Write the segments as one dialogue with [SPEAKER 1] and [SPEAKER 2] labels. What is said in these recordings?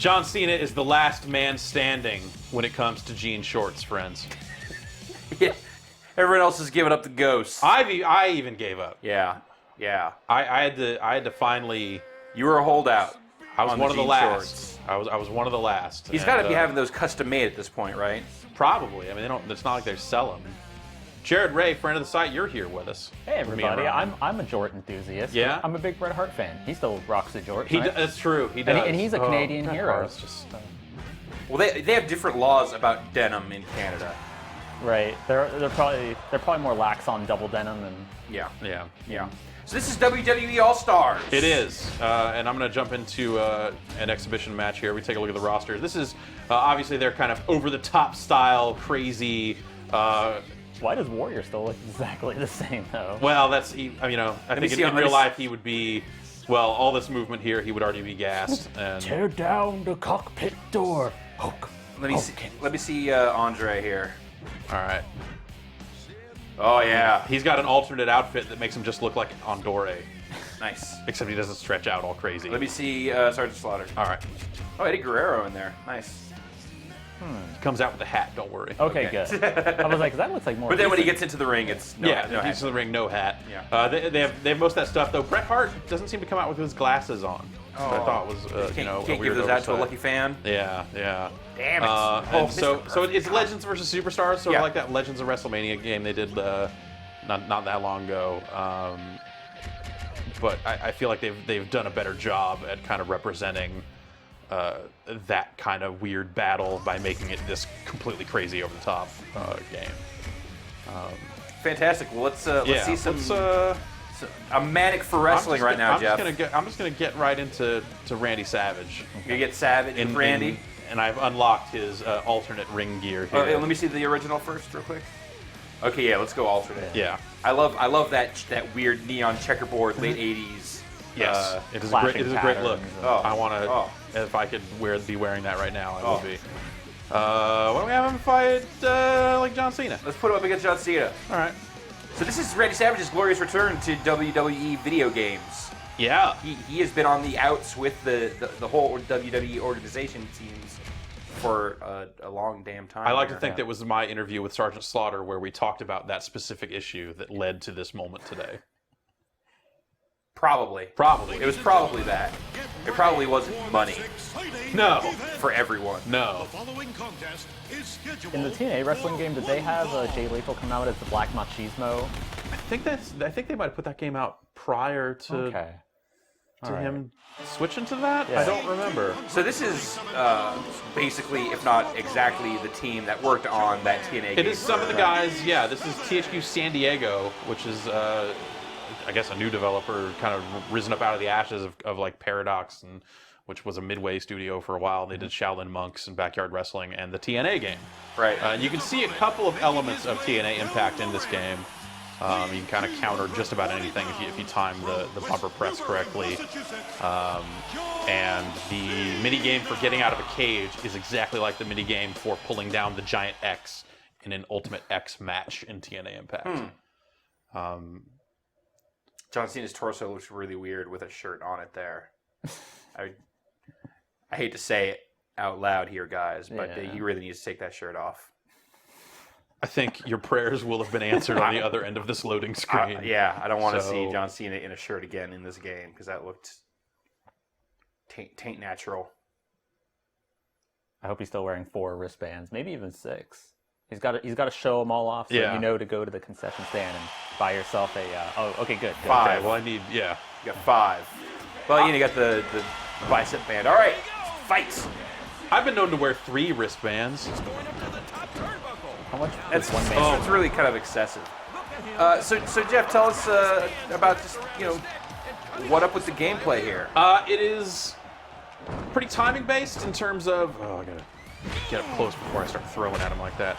[SPEAKER 1] John Cena is the last man standing when it comes to jean shorts, friends.
[SPEAKER 2] Yeah. Everyone else has given up the ghost.
[SPEAKER 1] I even gave up.
[SPEAKER 2] Yeah.
[SPEAKER 1] I had to finally.
[SPEAKER 2] You were a holdout.
[SPEAKER 1] I was
[SPEAKER 2] on
[SPEAKER 1] one of the
[SPEAKER 2] jean
[SPEAKER 1] last.
[SPEAKER 2] shorts.
[SPEAKER 1] I was one of the last.
[SPEAKER 2] He's got to be having those custom made at this point, right?
[SPEAKER 1] Probably. I mean, they don't. It's not like they sell them. Jared Ray, friend of the site, you're here with us.
[SPEAKER 3] Hey everybody, I'm a Jort enthusiast.
[SPEAKER 1] Yeah?
[SPEAKER 3] I'm a big Bret Hart fan. He still rocks the Jort.
[SPEAKER 1] That's true. He does.
[SPEAKER 3] And he's a Canadian
[SPEAKER 1] Bret
[SPEAKER 3] hero.
[SPEAKER 1] Hart's just,
[SPEAKER 2] Well, they have different laws about denim in Canada.
[SPEAKER 3] Right. They're probably more lax on double denim and.
[SPEAKER 2] Yeah.
[SPEAKER 1] yeah.
[SPEAKER 2] So this is WWE All Stars.
[SPEAKER 1] It is, and I'm going to jump into an exhibition match here. We take a look at the roster. This is obviously their kind of over-the-top style, crazy.
[SPEAKER 3] Why does Warrior still look exactly the same though?
[SPEAKER 1] Well, I think in real life he would be. Well, all this movement here, he would already be gassed. And
[SPEAKER 3] tear down the cockpit door. Hulk.
[SPEAKER 2] Let me see Andre here.
[SPEAKER 1] all right.
[SPEAKER 2] Oh yeah.
[SPEAKER 1] He's got an alternate outfit that makes him just look like Andore,
[SPEAKER 2] Nice.
[SPEAKER 1] except he doesn't stretch out all crazy.
[SPEAKER 2] Let me see Sergeant Slaughter.
[SPEAKER 1] All right.
[SPEAKER 2] Oh, Eddie Guerrero in there. Nice.
[SPEAKER 1] He comes out with a hat. Don't worry.
[SPEAKER 3] Okay, good. I was like, that looks like more.
[SPEAKER 2] But then when he
[SPEAKER 3] recent.
[SPEAKER 2] gets into the ring, it's no
[SPEAKER 1] Yeah,
[SPEAKER 2] no
[SPEAKER 1] he's
[SPEAKER 2] hat.
[SPEAKER 1] in the ring, no hat.
[SPEAKER 2] Yeah.
[SPEAKER 1] They have most of that stuff though. Bret Hart doesn't seem to come out with his glasses on. Which I thought was
[SPEAKER 2] Can't
[SPEAKER 1] a
[SPEAKER 2] give
[SPEAKER 1] weird
[SPEAKER 2] those out to a
[SPEAKER 1] oversight.
[SPEAKER 2] lucky fan.
[SPEAKER 1] Yeah.
[SPEAKER 2] Damn it.
[SPEAKER 1] And so
[SPEAKER 2] Mr.
[SPEAKER 1] so it's Legends versus Superstars, sort
[SPEAKER 2] Yeah.
[SPEAKER 1] of like that Legends of WrestleMania game they did not that long ago. But I feel like they've done a better job at kind of representing that kind of weird battle by making it this completely crazy over the top game.
[SPEAKER 2] Fantastic. Well, let's see some. I'm manic for wrestling right now, Jeff.
[SPEAKER 1] I'm just gonna get right into Randy Savage.
[SPEAKER 2] You gonna get Savage and Randy.
[SPEAKER 1] And I've unlocked his alternate ring gear here.
[SPEAKER 2] Okay, let me see the original first, real quick. Okay, yeah, let's go alternate.
[SPEAKER 1] Yeah.
[SPEAKER 2] I love that weird neon checkerboard late '80s.
[SPEAKER 1] Yes, it is
[SPEAKER 3] flashing
[SPEAKER 1] a great look.
[SPEAKER 3] patterns.
[SPEAKER 2] Oh.
[SPEAKER 1] I want to.
[SPEAKER 2] Oh.
[SPEAKER 1] If I could be wearing that right now, I
[SPEAKER 2] Oh.
[SPEAKER 1] would be. Why don't we have him fight like John Cena?
[SPEAKER 2] Let's put him up against John Cena.
[SPEAKER 1] All right.
[SPEAKER 2] So this is Randy Savage's glorious return to WWE video games.
[SPEAKER 1] Yeah.
[SPEAKER 2] He has been on the outs with the whole WWE organization, it seems, for a long damn time.
[SPEAKER 1] I like to
[SPEAKER 2] here.
[SPEAKER 1] think that was my interview with Sergeant Slaughter where we talked about that specific issue that led to this moment today.
[SPEAKER 2] Probably. It was probably that. It probably wasn't money
[SPEAKER 1] No.
[SPEAKER 2] for everyone.
[SPEAKER 1] No.
[SPEAKER 3] In the TNA wrestling game, did they have Jay Lethal come out as the Black Machismo?
[SPEAKER 1] I think they might have put that game out prior to
[SPEAKER 3] Okay.
[SPEAKER 1] him switching to that.
[SPEAKER 3] Yeah.
[SPEAKER 1] I don't remember.
[SPEAKER 2] So this is basically, if not exactly, the team that worked on that TNA game.
[SPEAKER 1] It is some of the guys. Yeah, this is THQ San Diego, which is I guess a new developer, kind of risen up out of the ashes of like Paradox, and which was a Midway studio for a while. They did Shaolin Monks and Backyard Wrestling and the TNA game.
[SPEAKER 2] Right.
[SPEAKER 1] You can see a couple of elements of TNA Impact in this game. You can kind of counter just about anything if you time the bumper press correctly. And the mini game for getting out of a cage is exactly like the mini game for pulling down the giant X in an Ultimate X match in TNA Impact.
[SPEAKER 2] John Cena's torso looks really weird with a shirt on it there. I hate to say it out loud here, guys, but
[SPEAKER 3] Yeah.
[SPEAKER 2] he really needs to take that shirt off.
[SPEAKER 1] I think your prayers will have been answered on the other end of this loading screen.
[SPEAKER 2] Yeah, I don't want to
[SPEAKER 1] So-
[SPEAKER 2] see John Cena in a shirt again in this game because that looked taint natural.
[SPEAKER 3] I hope he's still wearing 4 wristbands, maybe even 6. He's got to show them all off so
[SPEAKER 1] Yeah.
[SPEAKER 3] you know to go to the concession stand and buy yourself a. Okay, good.
[SPEAKER 2] 5.
[SPEAKER 1] Okay, well, I need, yeah.
[SPEAKER 2] You got 5. Well, you got the bicep band. All right, fights.
[SPEAKER 1] I've been known to wear 3 wristbands.
[SPEAKER 3] How much?
[SPEAKER 2] That's
[SPEAKER 3] one man?
[SPEAKER 2] that's really kind of excessive. So Jeff, tell us about just what up with the gameplay here.
[SPEAKER 1] It is pretty timing based in terms of. Oh, I gotta get up close before I start throwing at him like that.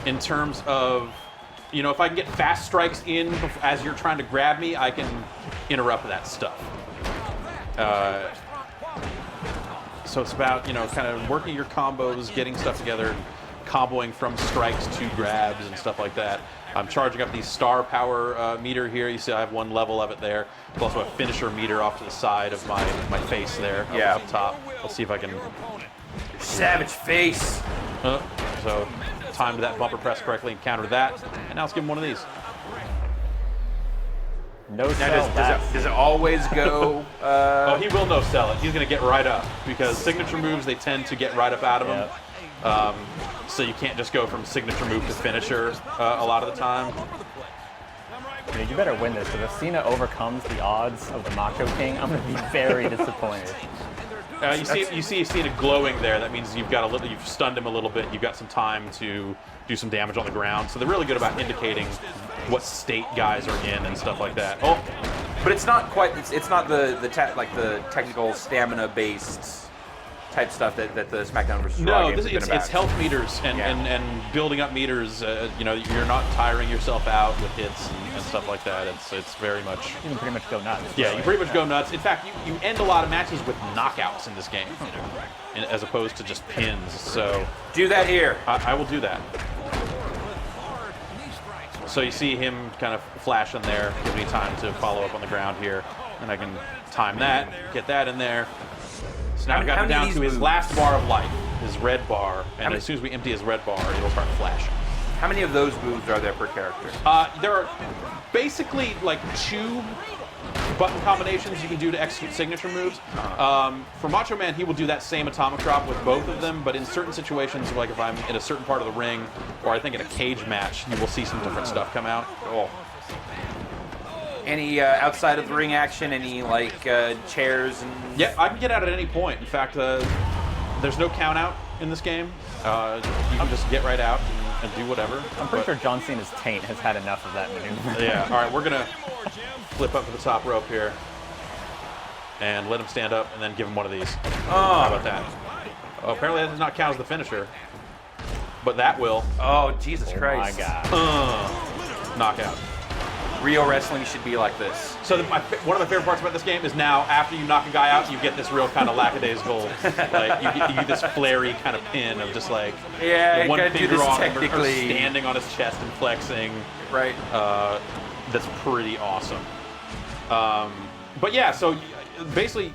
[SPEAKER 1] In terms of, if I can get fast strikes in as you're trying to grab me, I can interrupt that stuff. So it's about kind of working your combos, getting stuff together. comboing from strikes to grabs and stuff like that. I'm charging up the star power meter here. You see I have one level of it there. There's also a finisher meter off to the side of my face there, up top. Let's see if I can...
[SPEAKER 2] Savage face.
[SPEAKER 1] So timed that bumper press correctly and countered that. And now let's give him one of these.
[SPEAKER 3] No
[SPEAKER 2] Now,
[SPEAKER 3] sell.
[SPEAKER 2] does it always go?
[SPEAKER 1] Oh, he will no sell it. He's going to get right up because signature moves, they tend to get right up out of him. So you can't just go from signature move to finisher a lot of the time.
[SPEAKER 3] Dude, you better win this, because if Cena overcomes the odds of the Macho King, I'm going to be very disappointed.
[SPEAKER 1] You see Cena glowing there. That means you've stunned him a little bit. You've got some time to do some damage on the ground. So they're really good about indicating what state guys are in and stuff like that. Oh,
[SPEAKER 2] But it's not quite. It's not the technical stamina based type stuff that the SmackDown vs. Raw games have been about.
[SPEAKER 1] It's health meters and building up meters. You're not tiring yourself out with hits and stuff like that. It's very much.
[SPEAKER 3] You can pretty much go nuts.
[SPEAKER 1] Yeah,
[SPEAKER 3] really.
[SPEAKER 1] you pretty much go nuts. In fact, you end a lot of matches with knockouts in this game, as opposed to just pins. So
[SPEAKER 2] Do that here.
[SPEAKER 1] I will do that. So you see him kind of flashing there, give me time to follow up on the ground here, and I can time that, get that in there. So now I've got him down to his last bar of life, his red bar, and as soon as we empty his red bar, it'll start flashing.
[SPEAKER 2] How many of those moves are there per character?
[SPEAKER 1] There are basically like 2 button combinations you can do to execute signature moves. For Macho Man, he will do that same atomic drop with both of them, but in certain situations, like if I'm in a certain part of the ring, or I think in a cage match, you will see some different stuff come out.
[SPEAKER 2] Oh. Any outside of the ring action? Any like chairs and?
[SPEAKER 1] Yeah, I can get out at any point. In fact, there's no count out in this game. You can just get right out and do whatever.
[SPEAKER 3] I'm pretty sure John Cena's taint has had enough of that maneuver.
[SPEAKER 1] Yeah, all right, we're going to flip up to the top rope here and let him stand up and then give him one of these. How about that? Oh, apparently that does not count as the finisher, but that will.
[SPEAKER 2] Oh, Jesus Christ.
[SPEAKER 3] My God.
[SPEAKER 1] Knockout.
[SPEAKER 2] Real wrestling should be like this.
[SPEAKER 1] So one of my favorite parts about this game is now after you knock a guy out, you get this real kind of lackadaisical, like you get this flary kind of pin of just like one finger on him or standing on his chest and flexing.
[SPEAKER 2] Right.
[SPEAKER 1] That's pretty awesome. But yeah, so basically,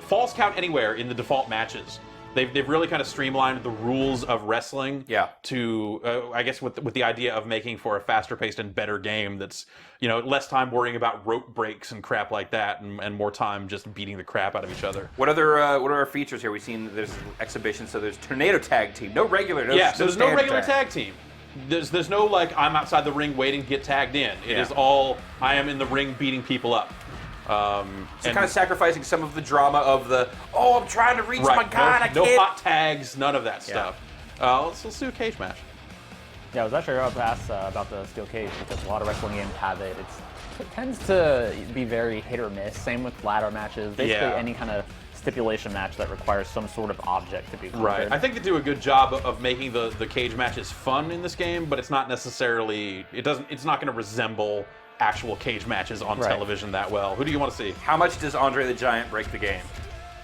[SPEAKER 1] false count anywhere in the default matches. They've really kind of streamlined the rules of wrestling to, I guess, with the idea of making for a faster paced and better game that's, less time worrying about rope breaks and crap like that and more time just beating the crap out of each other.
[SPEAKER 2] What are our features here? We've seen there's exhibition, so there's Tornado Tag Team. No regular,
[SPEAKER 1] so there's no regular tag team. There's no like I'm outside the ring waiting to get tagged in. It is all I am in the ring beating people up.
[SPEAKER 2] So kind of sacrificing some of the drama of I'm trying to reach my God, I can't.
[SPEAKER 1] No hot tags, none of that stuff. Let's do a cage match.
[SPEAKER 3] Yeah, I was actually about to ask about the steel cage because a lot of wrestling games have it. It tends to be very hit or miss. Same with ladder matches. Basically, any kind of stipulation match that requires some sort of object to be conquered.
[SPEAKER 1] Right. I think they do a good job of making the cage matches fun in this game, but it's not necessarily. It's not going to resemble actual cage matches on television that well. Who do you want to see?
[SPEAKER 2] How much does Andre the Giant break the game?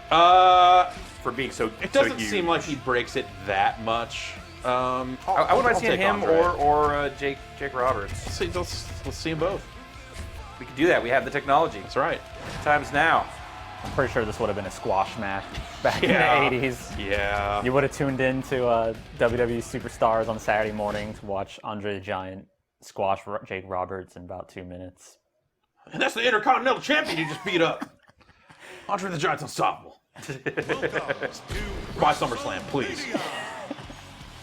[SPEAKER 2] For being so
[SPEAKER 1] It doesn't
[SPEAKER 2] huge.
[SPEAKER 1] seem like he breaks it that much.
[SPEAKER 2] I wouldn't mind seeing him or Jake Roberts.
[SPEAKER 1] Let's see them both.
[SPEAKER 2] We could do that. We have the technology.
[SPEAKER 1] That's right.
[SPEAKER 2] Time's now.
[SPEAKER 3] I'm pretty sure this would have been a squash match back in the 80s.
[SPEAKER 1] Yeah.
[SPEAKER 3] You would have tuned in to WWE Superstars on Saturday morning to watch Andre the Giant squash Jake Roberts in about 2 minutes.
[SPEAKER 1] And that's the Intercontinental Champion you just beat up. Andre the Giant's unstoppable. By SummerSlam, please.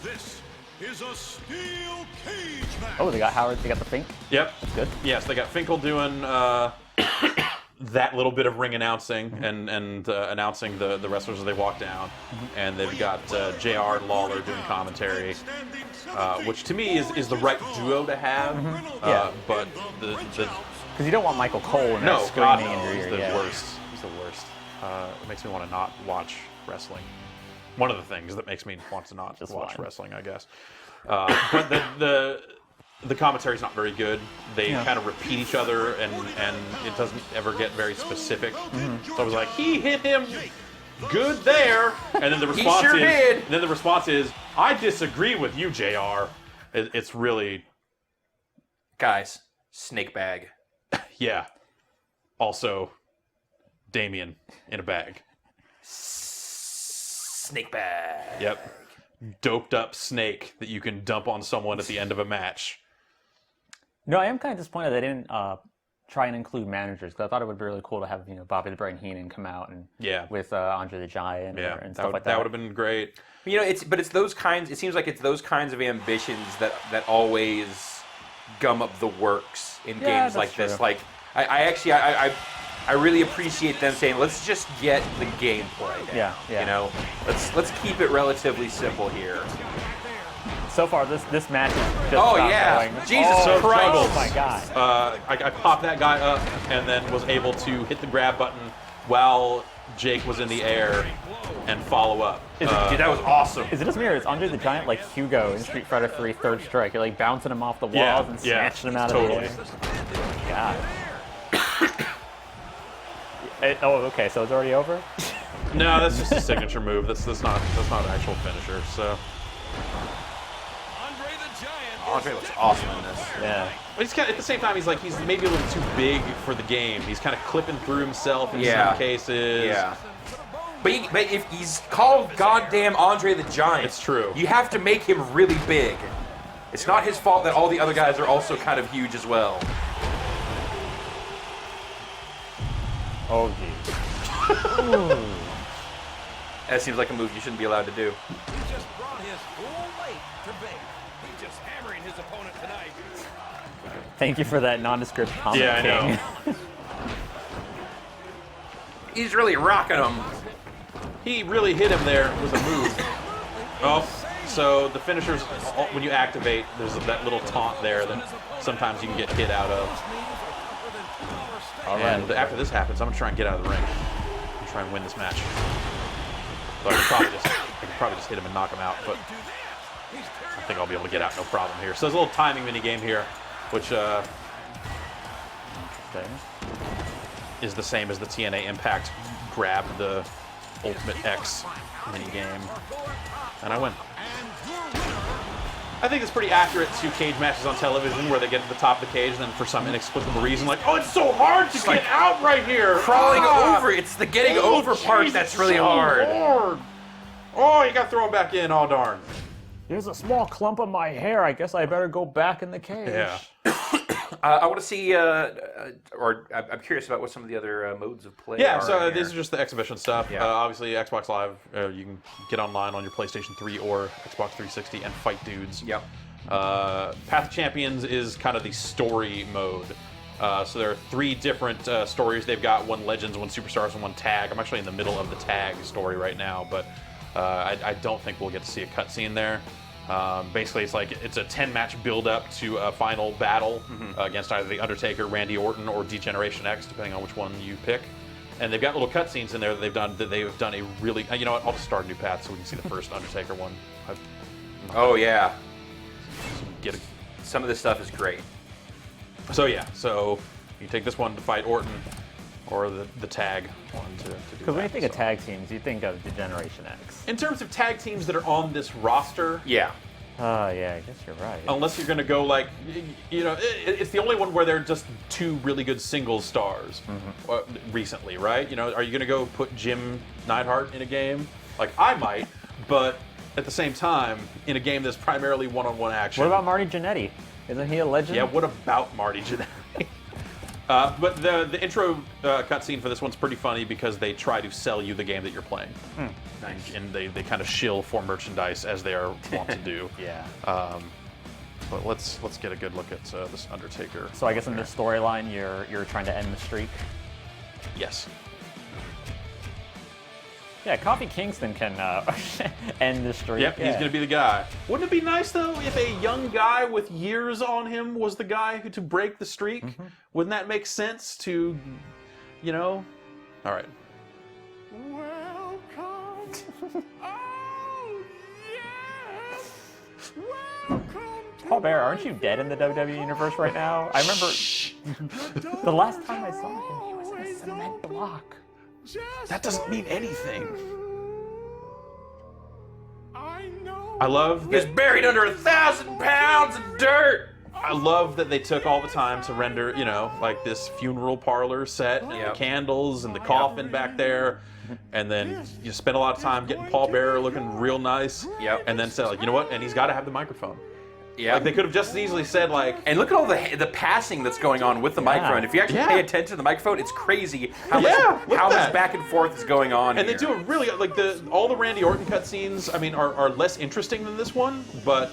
[SPEAKER 4] This is a steel cage match.
[SPEAKER 3] Oh, they got Howard. They got the Fink.
[SPEAKER 1] Yep.
[SPEAKER 3] That's good.
[SPEAKER 1] Yes, they got Finkel doing that little bit of ring announcing and announcing the wrestlers as they walk down. And they've got JR and Lawler doing commentary, which to me is the right duo to have. But
[SPEAKER 3] because you don't want Michael Cole in there screaming
[SPEAKER 1] God,
[SPEAKER 3] in your
[SPEAKER 1] he's
[SPEAKER 3] ear.
[SPEAKER 1] the worst. He's the worst. It makes me want to not watch wrestling. One of the things that makes me want to not watch wrestling, I guess. But the commentary's not very good. They kind of repeat each other, and it doesn't ever get very specific. So I was like, he hit him good there, and then the response
[SPEAKER 2] He sure did.
[SPEAKER 1] And then the response is, I disagree with you, JR. It's really...
[SPEAKER 2] Guys, snake bag.
[SPEAKER 1] Yeah. Also, Damien in a bag.
[SPEAKER 2] Snake bag.
[SPEAKER 1] Yep. Doped up snake that you can dump on someone at the end of a match.
[SPEAKER 3] No, I am kind of disappointed they didn't try and include managers, because I thought it would be really cool to have Bobby the Brain Heenan come out and with Andre the Giant and stuff like that.
[SPEAKER 1] That would have been great.
[SPEAKER 2] It's those kinds. It seems like it's those kinds of ambitions that always gum up the works in games like this. Like I really appreciate them saying, let's just get the gameplay down.
[SPEAKER 3] Yeah.
[SPEAKER 2] Let's keep it relatively simple here.
[SPEAKER 3] So far, this match is just going.
[SPEAKER 2] Jesus Christ!
[SPEAKER 3] Oh my God!
[SPEAKER 1] I popped that guy up and then was able to hit the grab button while Jake was in the air and follow up.
[SPEAKER 2] Dude, that was awesome.
[SPEAKER 3] Is it just me, or is Andre the Giant like Hugo in Street Fighter 3 Third Strike? You're like bouncing him off the walls and snatching him out of the air. God. Okay, so it's already over?
[SPEAKER 1] No, that's just a signature move. That's not an actual finisher. So
[SPEAKER 2] Andre looks awesome in this.
[SPEAKER 3] Yeah.
[SPEAKER 1] but he's kind of, at the same time, he's maybe a little too big for the game. He's kind of clipping through himself in some cases.
[SPEAKER 2] Yeah. But if he's called goddamn Andre the Giant,
[SPEAKER 1] It's true.
[SPEAKER 2] You have to make him really big. It's not his fault that all the other guys are also kind of huge as well.
[SPEAKER 3] Oh, geez.
[SPEAKER 2] That seems like a move you shouldn't be allowed to do.
[SPEAKER 4] He just brought his full weight to bear. He's just hammering his opponent tonight.
[SPEAKER 3] Thank you for that nondescript comment,
[SPEAKER 1] Yeah, I
[SPEAKER 3] King.
[SPEAKER 1] know.
[SPEAKER 2] He's really rocking him.
[SPEAKER 1] He really hit him there with a move. Oh, so the finishers, when you activate, there's that little taunt there that sometimes you can get hit out of. And after this happens, I'm going to try and get out of the ring and try and win this match. So I could probably just hit him and knock him out, but I think I'll be able to get out no problem here. So there's a little timing mini game here, which is the same as the TNA Impact grab the Ultimate X mini game, and I win. I think it's pretty accurate to cage matches on television where they get to the top of the cage and then for some inexplicable reason, like, oh, it's so hard to get out right here.
[SPEAKER 2] Crawling over, it's the getting over part that's really hard.
[SPEAKER 1] Oh, you got to throw him back in, oh darn.
[SPEAKER 3] There's a small clump of my hair. I guess I better go back in the cage.
[SPEAKER 1] Yeah.
[SPEAKER 2] I want to see, or I'm curious about what some of the other modes of play
[SPEAKER 1] Yeah,
[SPEAKER 2] are.
[SPEAKER 1] so
[SPEAKER 2] here.
[SPEAKER 1] this is just the exhibition stuff.
[SPEAKER 2] Yeah.
[SPEAKER 1] Obviously, Xbox Live, you can get online on your PlayStation 3 or Xbox 360 and fight dudes.
[SPEAKER 2] Yep.
[SPEAKER 1] Path of Champions is kind of the story mode. So there are 3 different stories they've got, one Legends, one Superstars, and one Tag. I'm actually in the middle of the Tag story right now, but I don't think we'll get to see a cutscene there. Basically, it's a 10-match build-up to a final battle against either the Undertaker, Randy Orton, or D-Generation X, depending on which one you pick. And they've got little cutscenes in there that they've done a really. You know what? I'll just start a new path so we can see the first Undertaker one.
[SPEAKER 2] Oh yeah.
[SPEAKER 1] Get
[SPEAKER 2] Some of this stuff is great.
[SPEAKER 1] So yeah, so you take this one to fight Orton, or the tag one to do.
[SPEAKER 3] Because when you think of tag teams, you think of Degeneration X.
[SPEAKER 1] in terms of tag teams that are on this roster,
[SPEAKER 2] Yeah.
[SPEAKER 3] Yeah, I guess you're right.
[SPEAKER 1] unless you're going to go like, it's the only one where they're just 2 really good singles stars recently, right? Are you going to go put Jim Neidhart in a game? Like, I might, but at the same time, in a game that's primarily one-on-one action.
[SPEAKER 3] What about Marty Jannetty? Isn't he a legend?
[SPEAKER 1] Yeah, what about Marty Jannetty? But the intro cutscene for this one's pretty funny because they try to sell you the game that you're playing. Nice. And they kind of shill for merchandise as they are wont to do.
[SPEAKER 3] Yeah.
[SPEAKER 1] But let's get a good look at this Undertaker.
[SPEAKER 3] So I guess in this storyline, you're trying to end the streak.
[SPEAKER 1] Yes.
[SPEAKER 3] Yeah, Kofi Kingston can end the streak.
[SPEAKER 1] Yep, he's going to be the guy. Wouldn't it be nice, though, if a young guy with years on him was the guy to break the streak? Wouldn't that make sense to, All right.
[SPEAKER 4] Welcome. Oh, yes. Welcome to
[SPEAKER 3] Paul Bear, aren't you dead in the WWE universe right now? I remember the last time I saw him, he was in a cement block.
[SPEAKER 1] That doesn't mean anything. I love
[SPEAKER 2] He's
[SPEAKER 1] that.
[SPEAKER 2] buried under 1,000 pounds of dirt.
[SPEAKER 1] I love that they took all the time to render, like this funeral parlor set and the candles and the coffin back there, and then you spend a lot of time getting Paul Bearer looking real nice.
[SPEAKER 2] Yep.
[SPEAKER 1] And then say, like, you know what? And he's got to have the microphone.
[SPEAKER 2] Yeah.
[SPEAKER 1] Like, they could have just as easily said, like...
[SPEAKER 2] And look at all the passing that's going on with the microphone. If you actually pay attention to the microphone, it's crazy how much back and forth is going on
[SPEAKER 1] And
[SPEAKER 2] here.
[SPEAKER 1] they do a really... Like, all the Randy Orton cutscenes, I mean, are less interesting than this one, but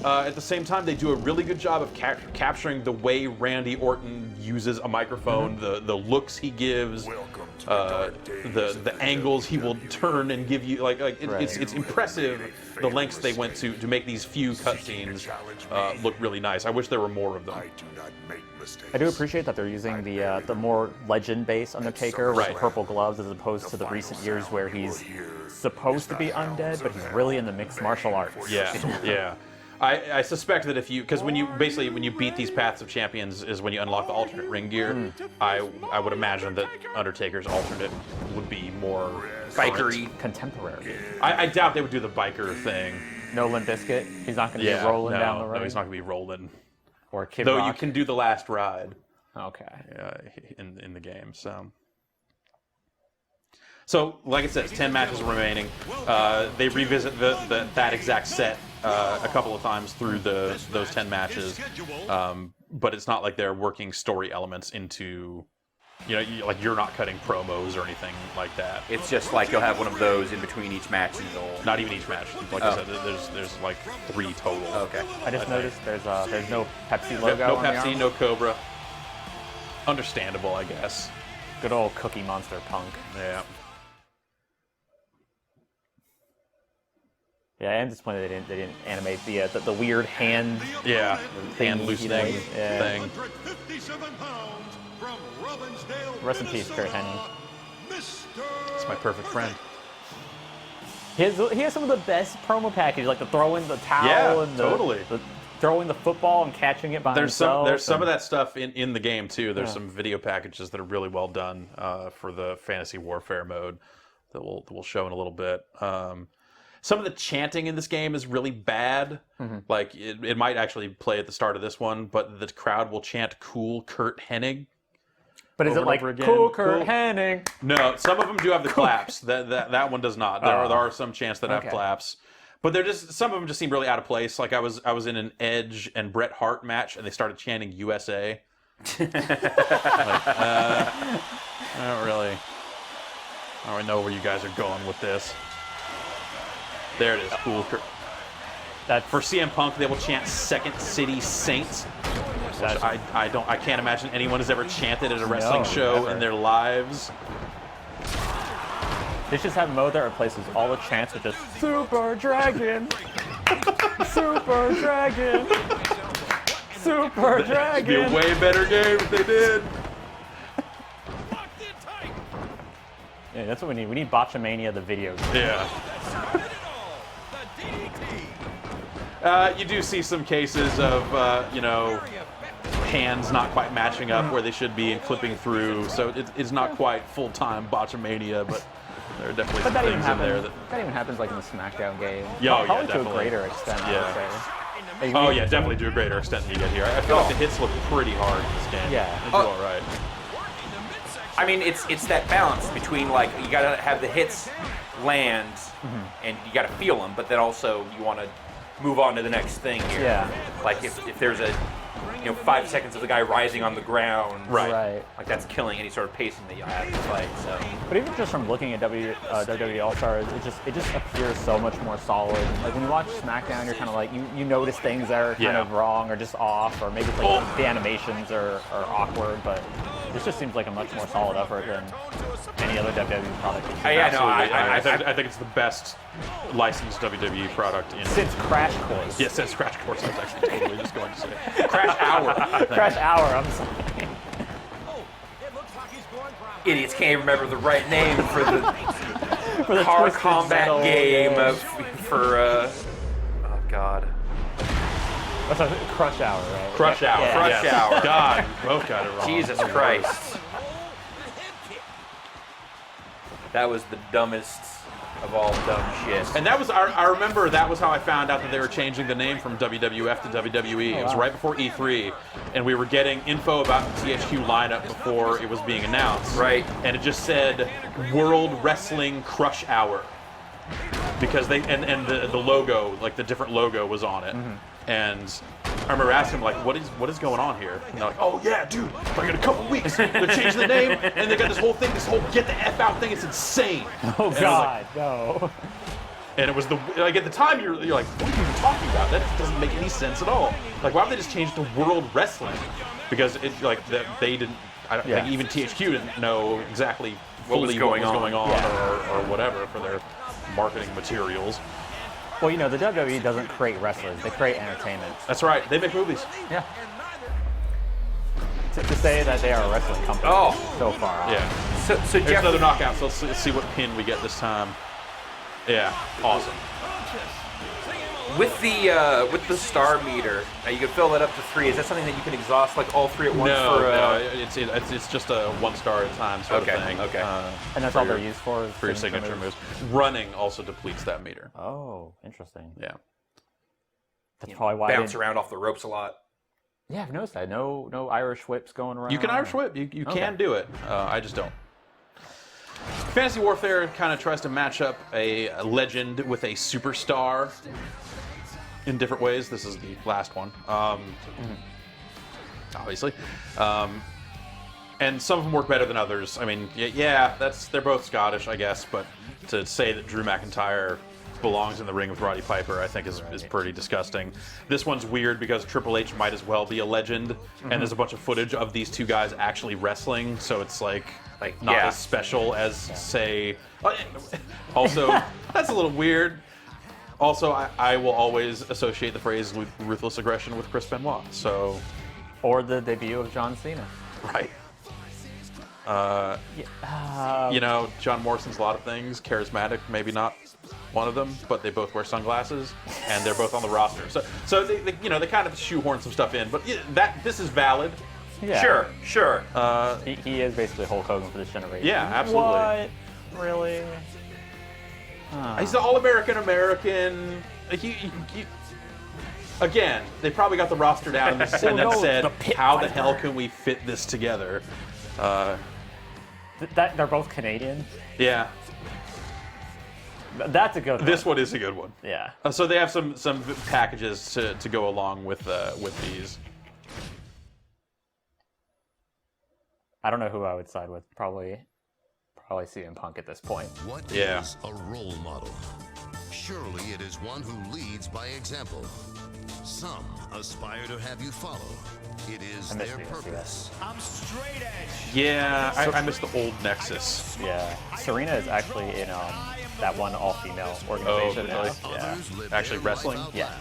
[SPEAKER 1] at the same time, they do a really good job of capturing the way Randy Orton uses a microphone, the looks he gives, the angles he will turn and give you. It's impressive the lengths they went to make these few cutscenes look really nice. I wish there were more of them.
[SPEAKER 3] I do appreciate that they're using the more legend-based Undertaker with the purple gloves as opposed to the recent years where he's supposed to be undead, but he's really in the mixed martial arts.
[SPEAKER 1] Yeah. I suspect that because when you beat these Paths of Champions is when you unlock the alternate ring gear. I would imagine that Undertaker's alternate would be more
[SPEAKER 2] bikery,
[SPEAKER 3] contemporary.
[SPEAKER 1] I doubt they would do the biker thing.
[SPEAKER 3] No Limp Bizkit. He's not going to be rolling down the road.
[SPEAKER 1] No, he's not going to be rolling.
[SPEAKER 3] Or Kid
[SPEAKER 1] Though
[SPEAKER 3] Rock.
[SPEAKER 1] you can do the last ride.
[SPEAKER 3] Okay.
[SPEAKER 1] In the game, So, like I said, it's 10 matches remaining. They revisit that exact set a couple of times through those 10 matches, but it's not like they're working story elements into, you're not cutting promos or anything like that.
[SPEAKER 2] It's just like you'll have one of those in between each match.
[SPEAKER 1] Not even each match. Like I said, there's like 3 total.
[SPEAKER 2] Okay.
[SPEAKER 3] I just noticed there's no Pepsi logo.
[SPEAKER 1] No
[SPEAKER 3] on the
[SPEAKER 1] Pepsi,
[SPEAKER 3] arm.
[SPEAKER 1] no Cobra. Understandable, I guess.
[SPEAKER 3] Good old Cookie Monster Punk.
[SPEAKER 1] Yeah.
[SPEAKER 3] Yeah, I am disappointed they didn't animate the weird hand.
[SPEAKER 1] Yeah, hand
[SPEAKER 3] thingy,
[SPEAKER 1] loosening thing.
[SPEAKER 3] Rest in peace, Kurt Hennig.
[SPEAKER 1] It's my perfect friend.
[SPEAKER 3] He has some of the best promo packages, like the throwing the towel and the throwing the football and catching it by himself.
[SPEAKER 1] There's some of that stuff in the game too. There's some video packages that are really well done for the fantasy warfare mode that we'll show in a little bit. Some of the chanting in this game is really bad. Like, it might actually play at the start of this one, but the crowd will chant "Cool Kurt Hennig."
[SPEAKER 3] But is it like "Cool Kurt Hennig"?
[SPEAKER 1] No, some of them do have the claps. That one does not. There are some chants that have claps, but some of them just seem really out of place. Like I was in an Edge and Bret Hart match, and they started chanting "USA." I don't really know where you guys are going with this. There it is, Cool Kurt. For CM Punk, they will chant "Second City Saints," which I can't imagine anyone has ever chanted at a wrestling show in their lives.
[SPEAKER 3] They should have a mode that replaces all the chants with just "Super Dragon, Super Dragon, Super Dragon."
[SPEAKER 1] It'd be a way better game if they did.
[SPEAKER 3] Yeah, that's what we need. We need Botchamania, the video game.
[SPEAKER 1] Yeah. You do see some cases of, hands not quite matching up where they should be and clipping through. So it's not quite full-time Botchamania, but there are definitely some things in there.
[SPEAKER 3] That even happens like in the SmackDown game.
[SPEAKER 1] Yeah,
[SPEAKER 3] Probably to a
[SPEAKER 1] definitely.
[SPEAKER 3] great extent, I would say.
[SPEAKER 1] Oh, yeah, definitely to a greater extent than you get here. I feel like the hits look pretty hard in this game.
[SPEAKER 3] Yeah.
[SPEAKER 1] They do all right.
[SPEAKER 2] I mean, it's that balance between, like, you gotta have the hits land and you gotta feel them, but then also you want to move on to the next thing here.
[SPEAKER 3] Yeah.
[SPEAKER 2] Like if there's a 5 seconds of the guy rising on the ground,
[SPEAKER 3] Right.
[SPEAKER 2] like that's killing any sort of pacing that you have in the fight. So.
[SPEAKER 3] But even just from looking at WWE All Stars, it just appears so much more solid. Like when you watch SmackDown, you're kind of like you notice things that are kind of wrong or just off, or maybe it's like the animations are awkward. But this just seems like a much more solid effort than any other WWE product.
[SPEAKER 1] I think it's the best licensed WWE product
[SPEAKER 3] since Crash Course.
[SPEAKER 1] Yes, since Crash Course. I was actually totally just going to say Crash Hour.
[SPEAKER 3] Crash Hour. I'm sorry.
[SPEAKER 2] Idiots can't even remember the right name for the car
[SPEAKER 3] Twisted
[SPEAKER 2] combat
[SPEAKER 3] Metal
[SPEAKER 2] game oh God.
[SPEAKER 3] That's Crush Hour, right?
[SPEAKER 1] Crush Hour.
[SPEAKER 3] Yeah.
[SPEAKER 2] Crush Hour.
[SPEAKER 1] God, we both got it wrong.
[SPEAKER 2] Jesus Christ. That was the dumbest of all dumb shit.
[SPEAKER 1] And that was, I remember that was how I found out that they were changing the name from WWF to WWE. It was right before E3, and we were getting info about the THQ lineup before it was being announced.
[SPEAKER 2] Right.
[SPEAKER 1] And it just said World Wrestling Crush Hour. Because they, and the logo, like the different logo was on it. And I remember asking them, like, what is going on here? And they're like, oh yeah, dude, like in a couple weeks, they're changing the name, and they got this whole thing, this whole get the F out thing, it's insane.
[SPEAKER 3] Oh
[SPEAKER 1] And
[SPEAKER 3] God, no.
[SPEAKER 1] And it was like at the time you're like, what are you even talking about? That doesn't make any sense at all. Like, why would they just change it to World Wrestling? Because it they didn't. I don't think even THQ didn't know exactly fully what was going on or whatever for their marketing materials.
[SPEAKER 3] Well, you know, the WWE doesn't create wrestlers; they create entertainment.
[SPEAKER 1] That's right. They make movies.
[SPEAKER 3] Yeah. To say that they are a wrestling company, so far off.
[SPEAKER 1] Yeah.
[SPEAKER 2] So
[SPEAKER 1] Here's
[SPEAKER 2] Jeff,
[SPEAKER 1] another knockout. So let's see what pin we get this time. Yeah. Awesome.
[SPEAKER 2] with the star meter, you can fill that up to 3. Is that something that you can exhaust like all 3 at once?
[SPEAKER 1] No, it's just a 1 star at a time sort of thing.
[SPEAKER 2] Okay.
[SPEAKER 3] And that's all they're used for?
[SPEAKER 1] For your signature moves. Running also depletes that meter.
[SPEAKER 3] Oh, interesting.
[SPEAKER 1] Yeah.
[SPEAKER 3] That's probably why
[SPEAKER 2] bounce around off the ropes a lot.
[SPEAKER 3] Yeah, I've noticed that. No Irish whips going around.
[SPEAKER 1] You can Irish whip. You can do it. I just don't. Fantasy Warfare kind of tries to match up a legend with a superstar in different ways. This is the last one, obviously. And some of them work better than others. I mean, yeah, they're both Scottish, I guess, but to say that Drew McIntyre belongs in the ring with Roddy Piper, I think is pretty disgusting. This one's weird because Triple H might as well be a legend, and there's a bunch of footage of these two guys actually wrestling, so it's like not as special as, say... Also, that's a little weird. Also, I will always associate the phrase ruthless aggression with Chris Benoit, so...
[SPEAKER 3] Or the debut of John Cena.
[SPEAKER 1] Right. You know, John Morrison's a lot of things. Charismatic, maybe not one of them, but they both wear sunglasses, and they're both on the roster. So they kind of shoehorn some stuff in, but this is valid.
[SPEAKER 3] Yeah.
[SPEAKER 2] Sure.
[SPEAKER 3] He is basically Hulk Hogan for this generation.
[SPEAKER 1] Yeah, absolutely.
[SPEAKER 3] What? Really?
[SPEAKER 1] He's the all-American American. Again, they probably got the roster down and said, how the hell can we fit this together?
[SPEAKER 3] They're both Canadian?
[SPEAKER 1] Yeah.
[SPEAKER 3] That's a good one.
[SPEAKER 1] This one is a good one.
[SPEAKER 3] Yeah.
[SPEAKER 1] So they have some packages to go along with these.
[SPEAKER 3] I don't know who I would side with. Probably CM Punk at this point.
[SPEAKER 5] What is a role model? Surely it is one who leads by example. Some aspire to have you follow. It is their purpose.
[SPEAKER 4] I'm straight edge.
[SPEAKER 1] Yeah, I miss the old Nexus.
[SPEAKER 3] Yeah. Serena is actually in that one all-female organization.
[SPEAKER 1] Oh, really?
[SPEAKER 3] Yeah.
[SPEAKER 5] Others live
[SPEAKER 1] Actually
[SPEAKER 5] their life
[SPEAKER 1] wrestling?
[SPEAKER 5] out
[SPEAKER 3] Yeah.
[SPEAKER 5] loud.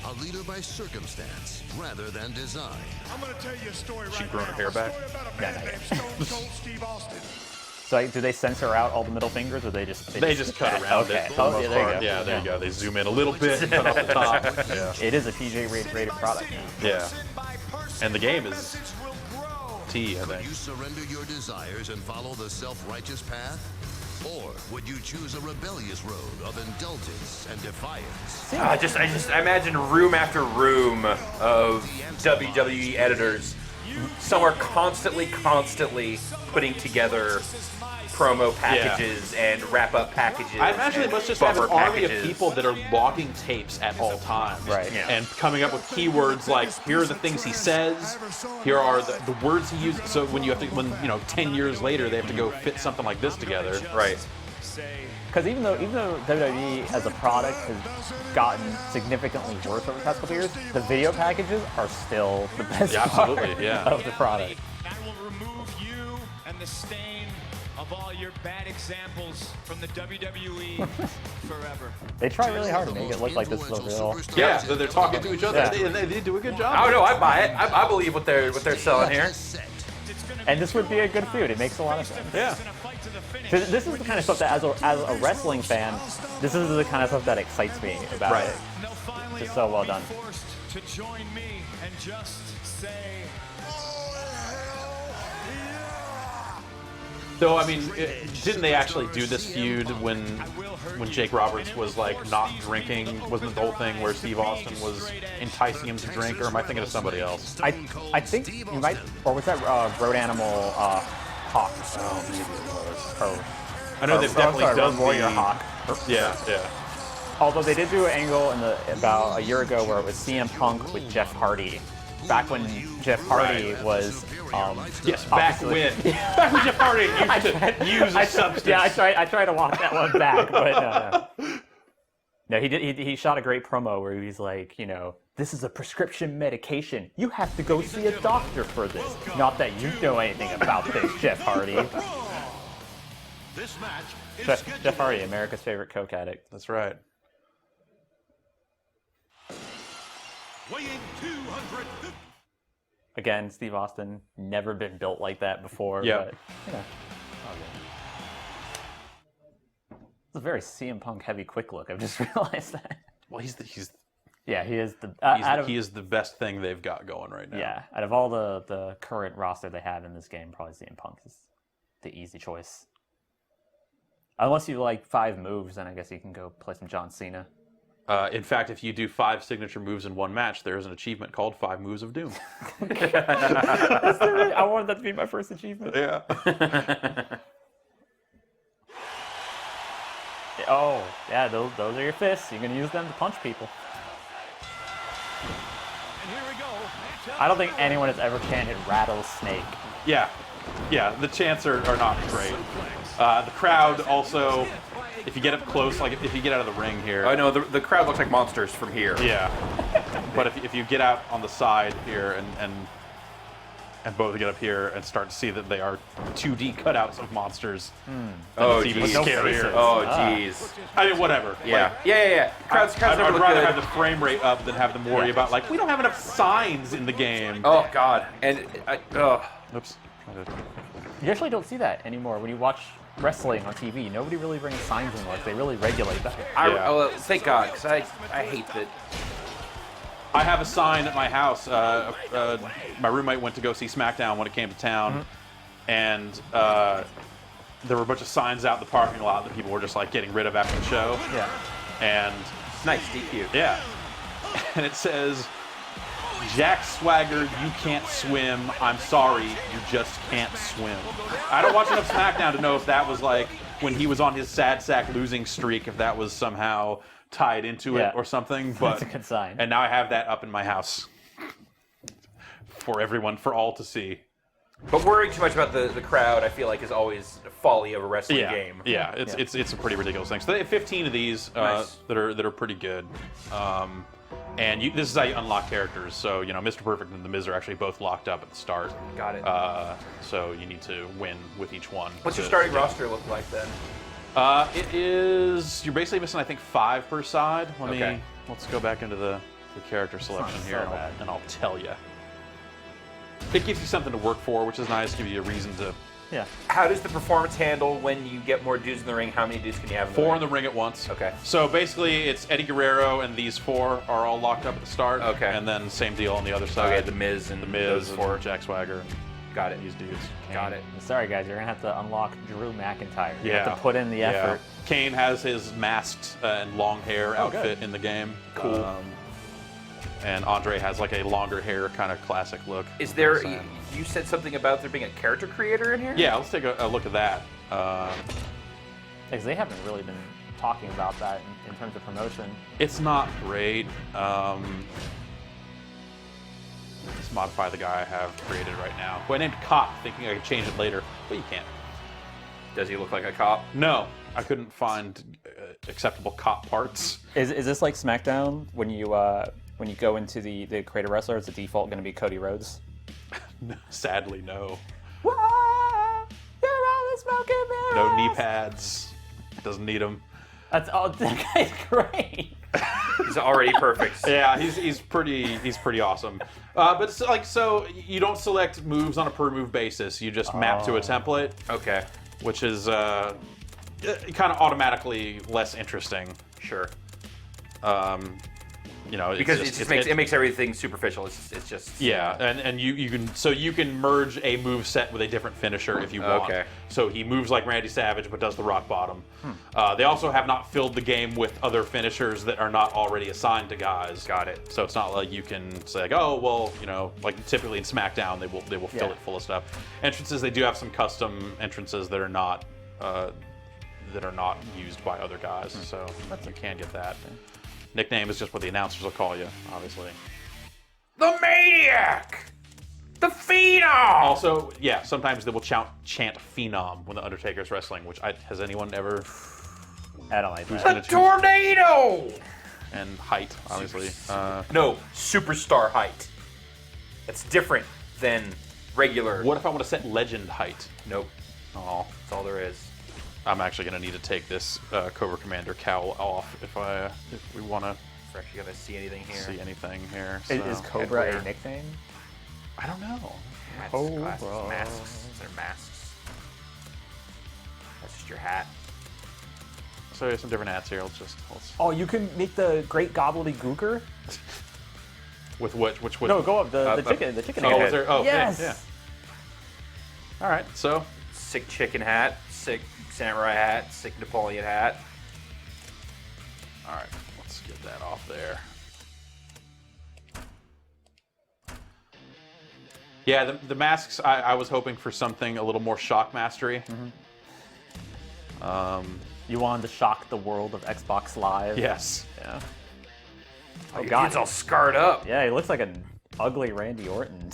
[SPEAKER 5] A leader by circumstance rather than design.
[SPEAKER 4] I'm gonna tell you a story
[SPEAKER 1] She
[SPEAKER 4] right
[SPEAKER 1] grown
[SPEAKER 4] now.
[SPEAKER 1] her hair back?
[SPEAKER 4] A story about a man named Stone Cold Steve Austin.
[SPEAKER 3] So do they censor out all the middle fingers, or they just
[SPEAKER 1] cut around
[SPEAKER 3] okay.
[SPEAKER 1] it for the most
[SPEAKER 3] there you
[SPEAKER 1] part.
[SPEAKER 3] go.
[SPEAKER 1] Yeah, there you go. They zoom in a little bit and cut off the top. Yeah.
[SPEAKER 3] It is a PG rated product now.
[SPEAKER 1] Yeah. And the game is T, I
[SPEAKER 5] Would
[SPEAKER 1] think.
[SPEAKER 5] you surrender your desires and follow the self-righteous path? Or would you choose a rebellious road of indulgence and defiance?
[SPEAKER 2] I just imagine room after room of WWE editors somewhere constantly putting together promo packages and wrap-up packages.
[SPEAKER 1] I imagine they
[SPEAKER 2] and
[SPEAKER 1] must just have an
[SPEAKER 2] buffer
[SPEAKER 1] army of
[SPEAKER 2] packages.
[SPEAKER 1] people that are logging tapes at all times.
[SPEAKER 3] Right.
[SPEAKER 2] Yeah.
[SPEAKER 1] And coming up with keywords like, here are the things he says, here are the words he uses. So when 10 years later they have to go fit something like this together.
[SPEAKER 2] Right.
[SPEAKER 3] Because even though WWE as a product has gotten significantly worse over the past couple years, the video packages are still the best
[SPEAKER 1] Yeah, absolutely,
[SPEAKER 3] part
[SPEAKER 1] yeah.
[SPEAKER 3] of the product.
[SPEAKER 4] I will remove you and the stain of all your bad examples from the WWE forever.
[SPEAKER 3] They try really hard to make it look like this is a real.
[SPEAKER 1] Yeah, so they're talking to each other,
[SPEAKER 3] Yeah.
[SPEAKER 1] and they do a good job.
[SPEAKER 2] Oh no, I buy it. I believe what they're selling here.
[SPEAKER 3] And this would be a good feud. It makes a lot of sense.
[SPEAKER 1] Yeah.
[SPEAKER 3] So this is the kind of stuff that, as a wrestling fan, this is the kind of stuff that excites me about it. It's so well done.
[SPEAKER 4] Forced to join me and just say,
[SPEAKER 1] Though, I mean, didn't they actually do this feud when Jake Roberts was like not drinking? Wasn't the whole thing where Steve Austin was enticing him to drink, or am I thinking of somebody else?
[SPEAKER 3] I think you might, or was that Road Animal Hawk?
[SPEAKER 1] Oh, maybe it was. I
[SPEAKER 3] I
[SPEAKER 1] know they've definitely done
[SPEAKER 3] Warrior Hawk.
[SPEAKER 1] Yeah.
[SPEAKER 3] Although they did do an angle about a year ago where it was CM Punk with Jeff Hardy. Back when Jeff Hardy was,
[SPEAKER 1] yes, back when Jeff Hardy used to use a substance.
[SPEAKER 3] Yeah, I tried to walk that one back, but no. No, he did. He shot a great promo where he's like, you know, this is a prescription medication. You have to go see a doctor for this. Not that you know anything about this, Jeff Hardy.
[SPEAKER 5] This match is
[SPEAKER 3] Jeff Hardy, America's favorite coke addict.
[SPEAKER 1] That's right.
[SPEAKER 5] weighing 200.
[SPEAKER 3] Again, Steve Austin, never been built like that before.
[SPEAKER 1] Yeah.
[SPEAKER 3] But, you know, all good. It's a very CM Punk heavy quick look. I've just realized that.
[SPEAKER 1] Well, he
[SPEAKER 3] is
[SPEAKER 1] is the best thing they've got going right now.
[SPEAKER 3] Yeah, out of all the current roster they have in this game, probably CM Punk is the easy choice. Unless you like 5 moves, then I guess you can go play some John Cena.
[SPEAKER 1] In fact, if you do 5 signature moves in one match, there is an achievement called 5 Moves of Doom.
[SPEAKER 3] I wanted that to be my first achievement.
[SPEAKER 1] Yeah.
[SPEAKER 3] Oh, yeah, those are your fists. You're going to use them to punch people.
[SPEAKER 4] And here we go.
[SPEAKER 3] I don't think anyone has ever chanted Rattlesnake.
[SPEAKER 1] Yeah. The chants are not great. The crowd also, if you get up close, like if you get out of the ring here.
[SPEAKER 2] Oh no, the crowd looks like monsters from here.
[SPEAKER 1] Yeah. But if you get out on the side here and both get up here and start to see that they are 2D cutouts of monsters, then it's even
[SPEAKER 2] geez.
[SPEAKER 1] scarier.
[SPEAKER 2] Oh jeez.
[SPEAKER 1] I mean, whatever.
[SPEAKER 2] Yeah.
[SPEAKER 1] Like,
[SPEAKER 2] Yeah. Crowds
[SPEAKER 1] I'd
[SPEAKER 2] never look
[SPEAKER 1] rather
[SPEAKER 2] good.
[SPEAKER 1] have the frame rate up than have them worry about, like, we don't have enough signs in the game.
[SPEAKER 2] Oh god. And
[SPEAKER 1] Oops.
[SPEAKER 3] You actually don't see that anymore when you watch wrestling on TV. Nobody really brings signs anymore. They really regulate that.
[SPEAKER 2] Thank God, because I hate that.
[SPEAKER 1] I have a sign at my house. My roommate went to go see SmackDown when it came to town, and there were a bunch of signs out in the parking lot that people were just like getting rid of after the show.
[SPEAKER 3] Yeah.
[SPEAKER 1] And
[SPEAKER 2] Nice DQ.
[SPEAKER 1] yeah, and it says, "Jack Swagger, you can't swim. I'm sorry, you just can't swim." I don't watch enough SmackDown to know if that was like when he was on his sad sack losing streak, if that was somehow tied into it or something. But
[SPEAKER 3] That's a good sign.
[SPEAKER 1] And now I have that up in my house for everyone, for all to see.
[SPEAKER 2] But worrying too much about the crowd, I feel like, is always a folly of a wrestling game.
[SPEAKER 1] Yeah, it's a pretty ridiculous thing. So they have 15 of these
[SPEAKER 2] Nice.
[SPEAKER 1] that are pretty good. And this is how you unlock characters. So, you know, Mr. Perfect and The Miz are actually both locked up at the start.
[SPEAKER 2] Got it.
[SPEAKER 1] So you need to win with each one.
[SPEAKER 2] What's your starting roster look like then?
[SPEAKER 1] It is, you're basically missing, I think, 5 per side. Let's go back into the character selection
[SPEAKER 3] not
[SPEAKER 1] here,
[SPEAKER 3] so bad.
[SPEAKER 1] and I'll tell you. It gives you something to work for, which is nice. Gives you a reason to.
[SPEAKER 3] Yeah.
[SPEAKER 2] How does the performance handle when you get more dudes in the ring? How many dudes can you have in the
[SPEAKER 1] 4
[SPEAKER 2] ring?
[SPEAKER 1] in the ring at once.
[SPEAKER 2] Okay.
[SPEAKER 1] So basically, it's Eddie Guerrero and these 4 are all locked up at the start.
[SPEAKER 2] Okay.
[SPEAKER 1] And then same deal on the other side.
[SPEAKER 2] Okay, The Miz and
[SPEAKER 1] The Miz
[SPEAKER 2] those
[SPEAKER 1] and
[SPEAKER 2] 4.
[SPEAKER 1] Jack Swagger.
[SPEAKER 2] Got it.
[SPEAKER 1] These dudes.
[SPEAKER 2] Got it.
[SPEAKER 3] Sorry, guys, you're going to have to unlock Drew McIntyre. You
[SPEAKER 1] Yeah.
[SPEAKER 3] have to put in the effort.
[SPEAKER 1] Kane has his masked and long hair outfit in the game.
[SPEAKER 2] Cool.
[SPEAKER 1] And Andre has like a longer hair kind of classic look.
[SPEAKER 2] Is there? You said something about there being a character creator in here?
[SPEAKER 1] Yeah, let's take a look at that.
[SPEAKER 3] Because they haven't really been talking about that in terms of promotion.
[SPEAKER 1] It's not great. Let's modify the guy I have created right now, who I named Cop, thinking I could change it later, but you can't.
[SPEAKER 2] Does he look like a cop?
[SPEAKER 1] No, I couldn't find acceptable cop parts.
[SPEAKER 3] Is this like SmackDown when you go into the creator wrestler? Is the default going to be Cody Rhodes?
[SPEAKER 1] Sadly, no.
[SPEAKER 3] Whoa, you're all the smoking mirrors.
[SPEAKER 1] No knee pads. Doesn't need them.
[SPEAKER 3] That's all. That guy's great.
[SPEAKER 2] He's already perfect.
[SPEAKER 1] Yeah, he's pretty awesome. But it's like, so you don't select moves on a per move basis. You just map to a template.
[SPEAKER 2] Okay.
[SPEAKER 1] Which is kind of automatically less interesting.
[SPEAKER 2] Sure.
[SPEAKER 1] you know,
[SPEAKER 2] because it makes everything superficial. It's just
[SPEAKER 1] yeah, and you can merge a move set with a different finisher if you want.
[SPEAKER 2] Okay.
[SPEAKER 1] So he moves like Randy Savage, but does the rock bottom. They also have not filled the game with other finishers that are not already assigned to guys.
[SPEAKER 2] Got it.
[SPEAKER 1] So it's not like you can say like, oh well, you know, like typically in SmackDown they will fill it full of stuff. Entrances, they do have some custom entrances that are not used by other guys, so you can get that. Nickname is just what the announcers will call you, obviously.
[SPEAKER 2] The Maniac! The Phenom!
[SPEAKER 1] Also, yeah, sometimes they will chant Phenom when the Undertaker's wrestling, which has anyone ever...
[SPEAKER 3] I don't like that.
[SPEAKER 2] The Tornado!
[SPEAKER 1] And height, obviously.
[SPEAKER 2] No, superstar height. That's different than regular.
[SPEAKER 1] What if I want to set legend height?
[SPEAKER 2] Nope.
[SPEAKER 1] Oh,
[SPEAKER 2] That's all there is.
[SPEAKER 1] I'm actually going to need to take this Cobra Commander cowl off if we want to
[SPEAKER 2] We're actually gonna see anything here.
[SPEAKER 1] see anything here.
[SPEAKER 3] Is
[SPEAKER 1] so.
[SPEAKER 3] Cobra
[SPEAKER 2] Headwear.
[SPEAKER 3] a nickname?
[SPEAKER 1] I don't know.
[SPEAKER 2] Hats,
[SPEAKER 3] Cobra.
[SPEAKER 2] glasses, masks. They're masks. That's just your hat.
[SPEAKER 1] So there's some different hats here. Let's
[SPEAKER 3] Oh, you can make the Great Gobbledygooker?
[SPEAKER 1] with which
[SPEAKER 3] No, go up. The chicken. The chicken.
[SPEAKER 1] Oh,
[SPEAKER 3] head.
[SPEAKER 1] was there? Oh,
[SPEAKER 3] Yes.
[SPEAKER 1] yeah. All right, so
[SPEAKER 2] Sick chicken hat. Sick samurai hat. Sick Napoleon hat.
[SPEAKER 1] all right, let's get that off there. Yeah, the masks. I was hoping for something a little more shock mastery.
[SPEAKER 3] You wanted to shock the world of Xbox Live.
[SPEAKER 1] Yes.
[SPEAKER 3] Yeah.
[SPEAKER 2] Oh, your
[SPEAKER 3] God.
[SPEAKER 2] kid's all scarred up.
[SPEAKER 3] Yeah, he looks like an ugly Randy Orton.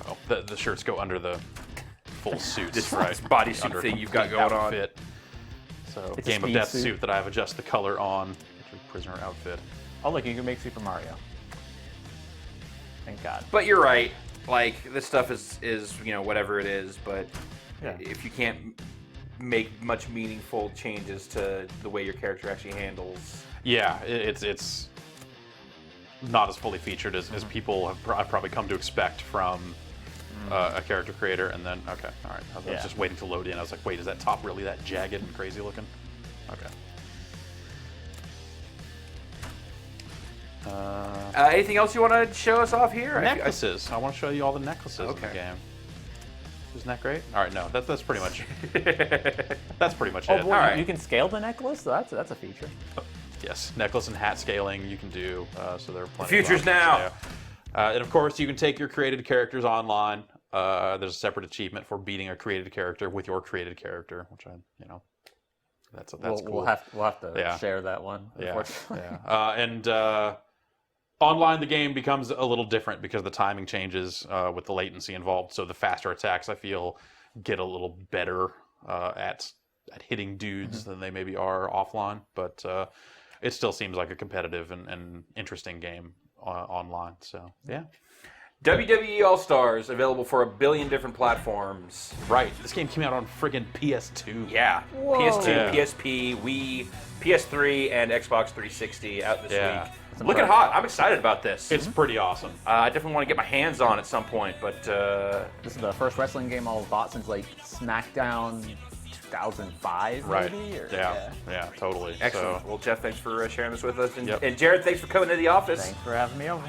[SPEAKER 1] Oh, the shirts go under the full suits,
[SPEAKER 2] This
[SPEAKER 1] right?
[SPEAKER 2] bodysuit
[SPEAKER 1] Under
[SPEAKER 2] thing you've got
[SPEAKER 1] complete
[SPEAKER 2] going on.
[SPEAKER 1] outfit. So
[SPEAKER 3] It's a
[SPEAKER 1] Game of
[SPEAKER 3] speed
[SPEAKER 1] Death
[SPEAKER 3] suit.
[SPEAKER 1] suit that I have adjusted the color on. Actually, prisoner outfit.
[SPEAKER 3] Oh, look, you can make Super Mario. Thank God.
[SPEAKER 2] But you're right. Like, this stuff is whatever it is. But
[SPEAKER 3] Yeah.
[SPEAKER 2] if you can't make much meaningful changes to the way your character actually handles,
[SPEAKER 1] Yeah, it's not as fully featured as people have probably come to expect from a character creator. And then, okay, all right. I was
[SPEAKER 3] Yeah.
[SPEAKER 1] just waiting to load in. I was like, wait, is that top really that jagged and crazy looking? Okay.
[SPEAKER 2] anything else you want to show us off here?
[SPEAKER 1] Necklaces. I want to show you all the necklaces in the
[SPEAKER 2] Okay.
[SPEAKER 1] game. Isn't that great? All right, no, that's pretty much. That's pretty much
[SPEAKER 3] Oh,
[SPEAKER 1] it.
[SPEAKER 3] boy,
[SPEAKER 2] All right.
[SPEAKER 3] you can scale the necklace? That's a feature.
[SPEAKER 1] Yes, necklace and hat scaling you can do. So there are plenty.
[SPEAKER 2] future's
[SPEAKER 1] of
[SPEAKER 2] now.
[SPEAKER 1] options there. And of course, you can take your created characters online. There's a separate achievement for beating a created character with your created character, which that's cool.
[SPEAKER 3] We'll have to
[SPEAKER 1] Yeah.
[SPEAKER 3] share that one.
[SPEAKER 1] Yeah,
[SPEAKER 3] Unfortunately.
[SPEAKER 1] yeah. And online, the game becomes a little different because the timing changes with the latency involved. So the faster attacks, I feel, get a little better at hitting dudes than they maybe are offline. But it still seems like a competitive and interesting game online. So yeah.
[SPEAKER 2] WWE All-Stars, available for 1 billion different platforms.
[SPEAKER 1] Right. This game came out on friggin' PS2.
[SPEAKER 2] Yeah.
[SPEAKER 3] Whoa.
[SPEAKER 2] PS2,
[SPEAKER 1] Yeah.
[SPEAKER 2] PSP, Wii, PS3, and Xbox 360 out this
[SPEAKER 1] Yeah.
[SPEAKER 2] week. Looking hot. I'm excited about this.
[SPEAKER 1] It's pretty awesome.
[SPEAKER 2] I definitely want to get my hands on at some point, but
[SPEAKER 3] This is the first wrestling game I've bought since like SmackDown 2005,
[SPEAKER 1] Right.
[SPEAKER 3] maybe? Or,
[SPEAKER 1] Yeah, totally.
[SPEAKER 2] excellent.
[SPEAKER 1] So,
[SPEAKER 2] Well, Jeff, thanks for sharing this with us. And,
[SPEAKER 1] Yep.
[SPEAKER 2] and Jared, thanks for coming to the office.
[SPEAKER 3] Thanks for having me over.